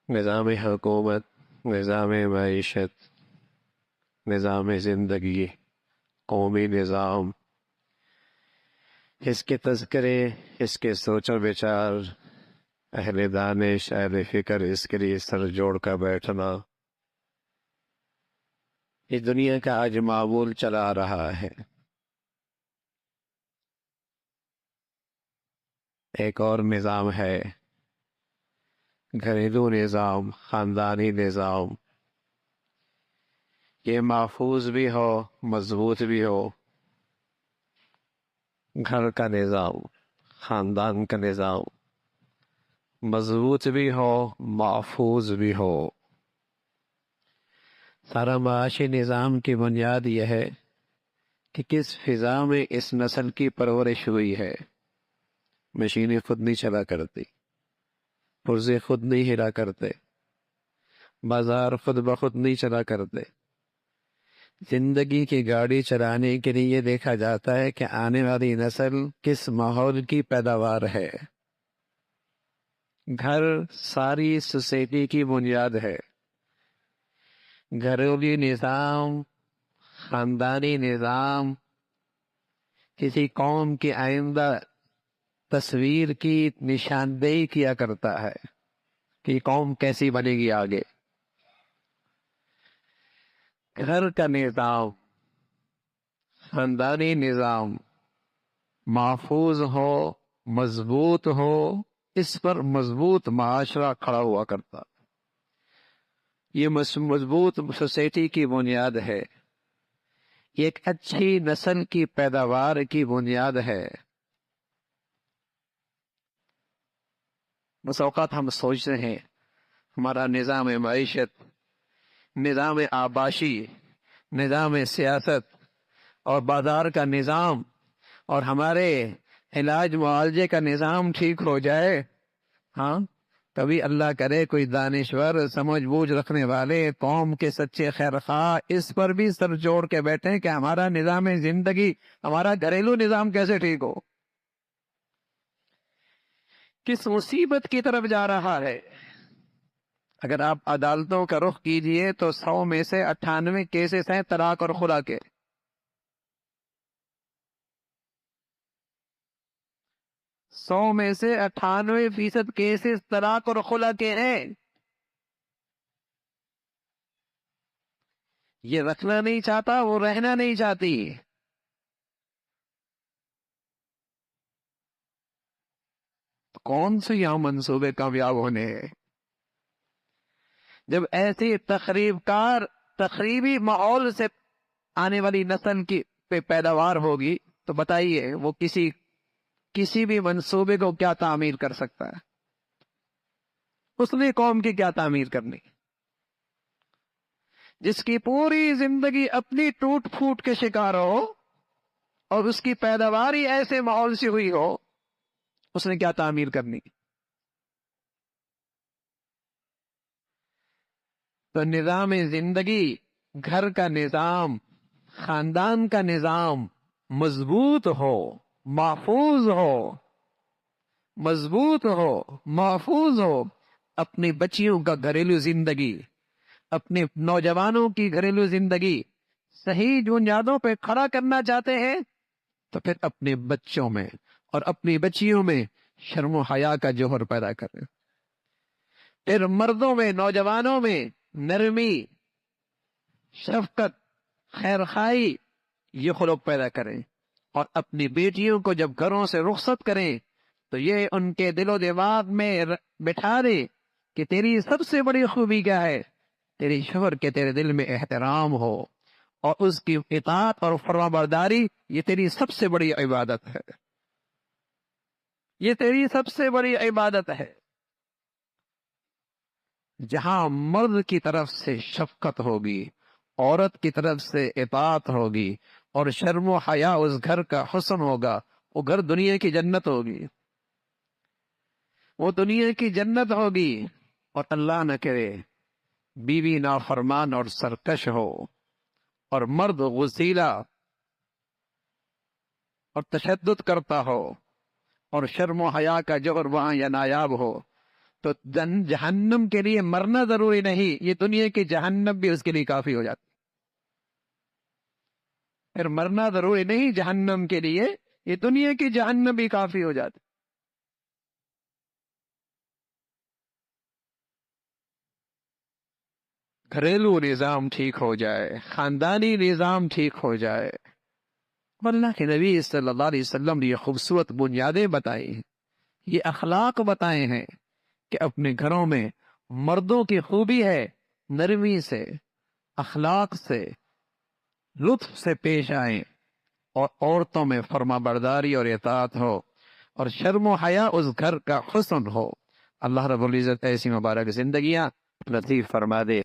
نظام حکومت، نظام معیشت، نظام زندگی، قومی نظام، اس کے تذکرے، اس کے سوچ و بچار، اہل دانش، اہل فکر اس کے لیے سر جوڑ کر بیٹھنا، اس دنیا کا آج معمول چلا آ رہا ہے۔ ایک اور نظام ہے، گھریلو نظام، خاندانی نظام۔ یہ محفوظ بھی ہو، مضبوط بھی ہو۔ گھر کا نظام، خاندان کا نظام مضبوط بھی ہو، محفوظ بھی ہو۔ سارا معاشی نظام کی بنیاد یہ ہے کہ کس فضا میں اس نسل کی پرورش ہوئی ہے۔ مشینیں خود نہیں چلا کرتی، پرزے خود نہیں ہلا کرتے، بازار خود بخود نہیں چلا کرتے۔ زندگی کی گاڑی چلانے کے لیے یہ دیکھا جاتا ہے کہ آنے والی نسل کس ماحول کی پیداوار ہے۔ گھر ساری سوسائٹی کی بنیاد ہے۔ گھریلو نظام، خاندانی نظام کسی قوم کی آئندہ تصویر کی نشاندہی کیا کرتا ہے کہ قوم کیسی بنے گی آگے۔ گھر کا نظام، خاندانی نظام محفوظ ہو، مضبوط ہو، اس پر مضبوط معاشرہ کھڑا ہوا کرتا۔ یہ مضبوط سوسائٹی کی بنیاد ہے، یہ ایک اچھی نسل کی پیداوار کی بنیاد ہے۔ بس اوقات ہم سوچتے ہیں ہمارا نظام معیشت، نظام آباشی، نظام سیاست اور بازار کا نظام اور ہمارے علاج معالجے کا نظام ٹھیک ہو جائے، ہاں کبھی اللہ کرے کوئی دانشور سمجھ بوجھ رکھنے والے قوم کے سچے خیر خواہ اس پر بھی سر جوڑ کے بیٹھیں کہ ہمارا نظام زندگی، ہمارا گھریلو نظام کیسے ٹھیک ہو۔ کس مصیبت کی طرف جا رہا ہے۔ اگر آپ عدالتوں کا رخ کیجئے تو 100 میں سے 98 کیسز ہیں طلاق اور خلا کے۔ 100 میں سے 98% کیسز طلاق اور خلا کے ہیں۔ یہ رکھنا نہیں چاہتا، وہ رہنا نہیں چاہتی۔ کون سے یہاں منصوبے کامیاب ہونے ہیں؟ جب ایسی تخریبی ماحول سے آنے والی نسل کی پیداوار ہوگی تو بتائیے وہ کسی بھی منصوبے کو کیا تعمیر کر سکتا ہے؟ اس نے قوم کی کیا تعمیر کرنی؟ جس کی پوری زندگی اپنی ٹوٹ پھوٹ کے شکار ہو اور اس کی پیداوار ہی ایسے ماحول سے ہوئی ہو، اس نے کیا تعمیر کرنی؟ تو نظام زندگی، گھر کا نظام، خاندان کا نظام مضبوط ہو، محفوظ ہو، مضبوط ہو، محفوظ ہو۔ اپنی بچیوں کا گھریلو زندگی، اپنے نوجوانوں کی گھریلو زندگی صحیح بنیادوں پہ کھڑا کرنا چاہتے ہیں تو پھر اپنے بچوں میں اور اپنی بچیوں میں شرم و حیا کا جوہر پیدا کریں۔ پھر مردوں میں، نوجوانوں میں نرمی، شفقت، خیرخواہی، یہ خلق پیدا کریں۔ اور اپنی بیٹیوں کو جب گھروں سے رخصت کریں تو یہ ان کے دل و دماغ میں بٹھا دیں کہ تیری سب سے بڑی خوبی کیا ہے؟ تیری شوہر کے تیرے دل میں احترام ہو اور اس کی اطاعت اور فرمانبرداری، یہ تیری سب سے بڑی عبادت ہے۔ یہ تیری سب سے بڑی عبادت ہے۔ جہاں مرد کی طرف سے شفقت ہوگی، عورت کی طرف سے اطاعت ہوگی اور شرم و حیا اس گھر کا حسن ہوگا، وہ گھر دنیا کی جنت ہوگی، وہ دنیا کی جنت ہوگی۔ اور اللہ نہ کرے بیوی نافرمان اور سرکش ہو اور مرد غصیلا اور تشدد کرتا ہو اور شرم و حیا کا جوہر وہاں یا نایاب ہو، تو جہنم کے لیے مرنا ضروری نہیں، یہ دنیا کی جہنم بھی اس کے لیے کافی ہو جاتی۔ پھر مرنا ضروری نہیں جہنم کے لیے، یہ دنیا کی جہنم بھی کافی ہو جاتی۔ گھریلو نظام ٹھیک ہو جائے، خاندانی نظام ٹھیک ہو جائے، اللہ کے نبی صلی اللہ علیہ وسلم نے یہ خوبصورت بنیادیں بتائی ہیں، یہ اخلاق بتائے ہیں کہ اپنے گھروں میں مردوں کی خوبی ہے نرمی سے، اخلاق سے، لطف سے پیش آئیں، اور عورتوں میں فرما برداری اور اطاعت ہو، اور شرم و حیا اس گھر کا حسن ہو۔ اللہ رب العزت ایسی مبارک زندگیاں نصیب فرما دے۔